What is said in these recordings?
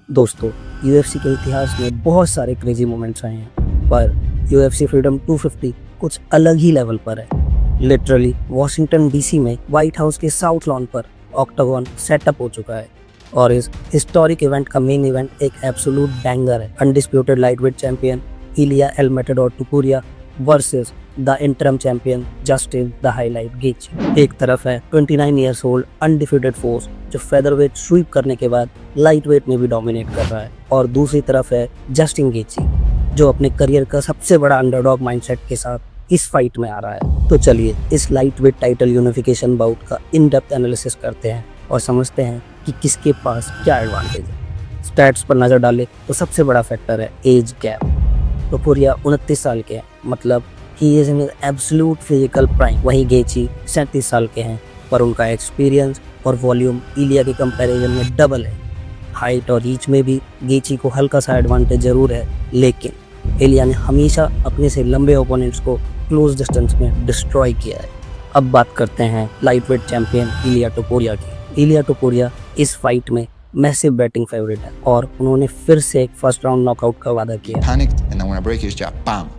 दोस्तों, यूएफसी के इतिहास में बहुत सारे क्रेजी मोमेंट्स आए हैं, पर यूएफसी फ्रीडम 250 कुछ अलग ही लेवल पर है। लिटरली वॉशिंगटन डीसी में व्हाइट हाउस के साउथ लॉन पर ऑक्टागन सेटअप हो चुका है और इस हिस्टोरिक इवेंट का मेन इवेंट एक एब्सोल्यूट बैंगर है। Undisputed lightweight champion Ilia El Matador Topuria versus the interim champion Justin the Highlight Gaethje. एक तरफ है 29 ईयर्स ओल्ड अनडिफीटेड फोर्स जो फेदरवेट स्वीप करने के बाद लाइटवेट में भी डोमिनेट कर रहा है, और दूसरी तरफ है जस्टिन गेची जो अपने करियर का सबसे बड़ा अंडरडॉग माइंडसेट के साथ इस फाइट में आ रहा है। तो चलिए इस लाइटवेट टाइटल यूनिफिकेशन बाउट का इन डेप्थ एनालिसिस करते हैं और समझते हैं कि किसके पास क्या एडवांटेज है। स्टैट्स पर नजर डालें तो सबसे बड़ा फैक्टर है एज गैप। टोपुरिया 29 साल के हैं, मतलब he is in absolute physical prime. वहीं गेची 37 साल के हैं, पर उनका एक्सपीरियंस और वॉल्यूम इलिया के कंपैरिजन में डबल है। हाइट और रीच में भी गेची को हल्का सा एडवांटेज जरूर है, लेकिन इलिया ने हमेशा अपने से लंबे ओपोनेंट्स को क्लोज डिस्टेंस में डिस्ट्रॉय किया है। अब बात करते हैं लाइटवेट चैंपियन इलिया टोपुरिया की। इलिया टोपुरिया इस फाइट में मैसिव बैटिंग फेवरेट है और उन्होंने फिर से एक फर्स्ट राउंड नॉकआउट का वादा किया। Panicked, and then when I break his jab, bam.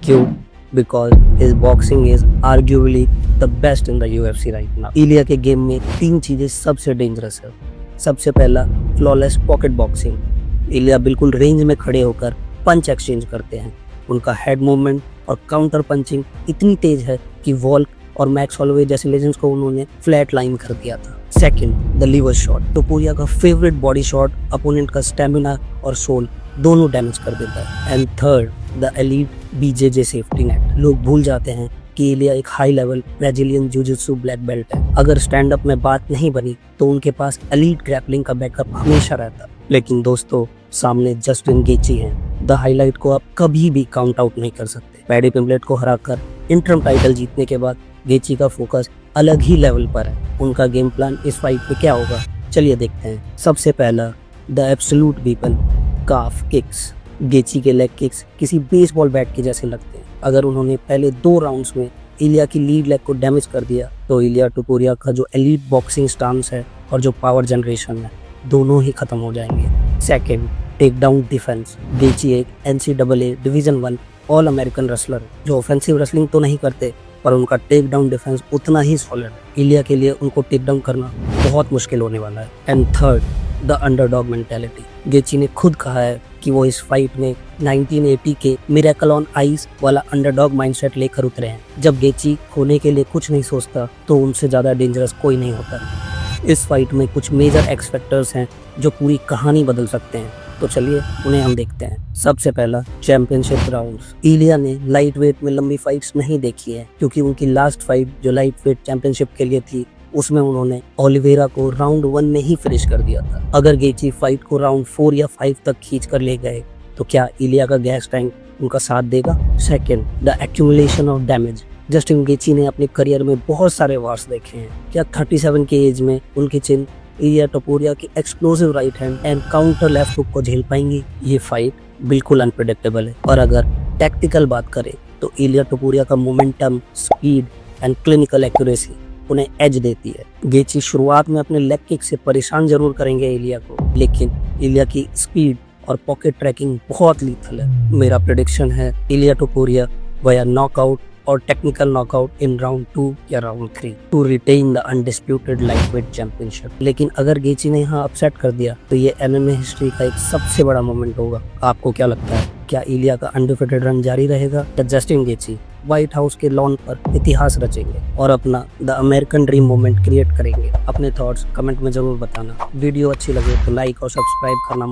क्यों? Because his boxing is arguably the best in the UFC right now. इलिया के गेम में 3 चीजें सबसे डेंजरस है। सबसे पहला फ्लॉलेस पॉकेट बॉक्सिंग। इलिया बिल्कुल रेंज में खड़े होकर पंच एक्सचेंज करते हैं। उनका हेड मूवमेंट और काउंटर पंचिंग इतनी तेज है कि वॉल्क और मैक्स हॉलोवे जैसे लेजेंड्स को उन्होंने फ्लैट लाइन कर दिया था। Second, the liver shot. Topuria का फेवरेट बॉडी शॉट अपोनेंट का स्टेमिना और सोल दोनों डैमेज कर देता है। And third, the elite BJJ safety net. लोग भूल जाते हैं कि इलिया एक high level Brazilian jiujitsu black belt है। अगर स्टैंड अप में बात नहीं बनी तो उनके पास एलीट ग्रैपलिंग का बैकअप हमेशा रहता। लेकिन दोस्तों, सामने जस्टिन गेची हैं। द हाईलाइट को आप कभी भी काउंट आउट नहीं कर सकते। पैडी पिम्बलेट को हराकर इंटरम टाइटल जीतने के बाद गेची का फोकस अलग ही लेवल पर है। उनका गेम प्लान इस फाइट में क्या होगा, चलिए देखते हैं। सबसे पहला, the absolute weapon calf kicks. गेची के लेग किक्स किसी बेसबॉल बैट के जैसे लगते हैं। अगर उन्होंने पहले 2 राउंड्स में इलिया की लीड लेग को डैमेज कर दिया तो इलिया टोपुरिया का जो एलीट बॉक्सिंग स्टांस है और जो पावर जनरेशन है, दोनों ही खत्म हो जाएंगे। Second, take down defence. Gaethje एक NCAA division 1 all American wrestler जो ऑफेंसिव रेसलिंग तो नहीं करते, पर उनका टेक डाउन डिफेंस उतना ही सॉलिड है। इलिया के लिए उनको टेक डाउन करना बहुत मुश्किल होने वाला है। And third, the underdog mentality. गेची ने खुद कहा है कि वो इस फाइट में 1980 के मिरेकल ऑन आइस वाला अंडरडॉग माइंडसेट लेकर उतरे हैं। जब गेची खोने के लिए कुछ नहीं सोचता तो उनसे ज़्यादा डेंजरस कोई नहीं होता। इस फाइट में कुछ मेजर एक्स फैक्टर्स हैं जो पूरी कहानी बदल सकते हैं, तो चलिए उन्हें हम देखते हैं। सबसे पहला, चैंपियनशिप राउंड्स। इलिया ने लाइट वेट में लंबी फाइट्स नहीं देखी है, क्योंकि उनकी लास्ट फाइट जो लाइट वेट चैंपियनशिप के लिए थी उसमें उन्होंने ओलिवेरा को राउंड 1 में ही फिनिश कर दिया था। अगर गेची फाइट को राउंड 4 या 5 तक खींच कर ले गए तो क्या इलिया का गैस टैंक उनका साथ देगा? Second, the accumulation of damage. Justin गेची ने अपने करियर में बहुत सारे वार्स देखे हैं। क्या 37 के एज में उनकी चिन इलिया टोपुरिया की explosive right hand and counter left hook को झेल पाएंगी? ये फाइट बिल्कुल अनप्रेडिक्टेबल है। और अगर टैक्टिकल बात करें तो इलिया टोपुरिया का momentum, speed and clinical accuracy उन्हें एज देती है। गेची शुरुआत में अपने लेग किक से परेशान जरूर करेंगे इलिया को, लेकिन इलिया की स्पीड और पॉकेट ट्रैकिंग बहुत लीथल है। मेरा प्रेडिक्शन है इलिया टोपुरिया वाया नॉकआउट और टेक्निकल नॉकआउट इन राउंड 2 या round 3 to retain the undisputed lightweight championship. लेकिन अगर गेची ने यहाँ अपसेट कर दिया तो ये MMA हिस्ट्री का एक सबसे बड़ा मोमेंट होगा। आपको क्या लगता है, क्या इलिया का अनडिफिटेड रन जारी रहेगा या जस्टिन गेची व्हाइट हाउस के लॉन पर इतिहास रचेंगे और अपना the American dream moment create करेंगे? अपने थॉट्स कमेंट में जरूर बताना। वीडियो अच्छी लगे तो लाइक और सब्सक्राइब करना मत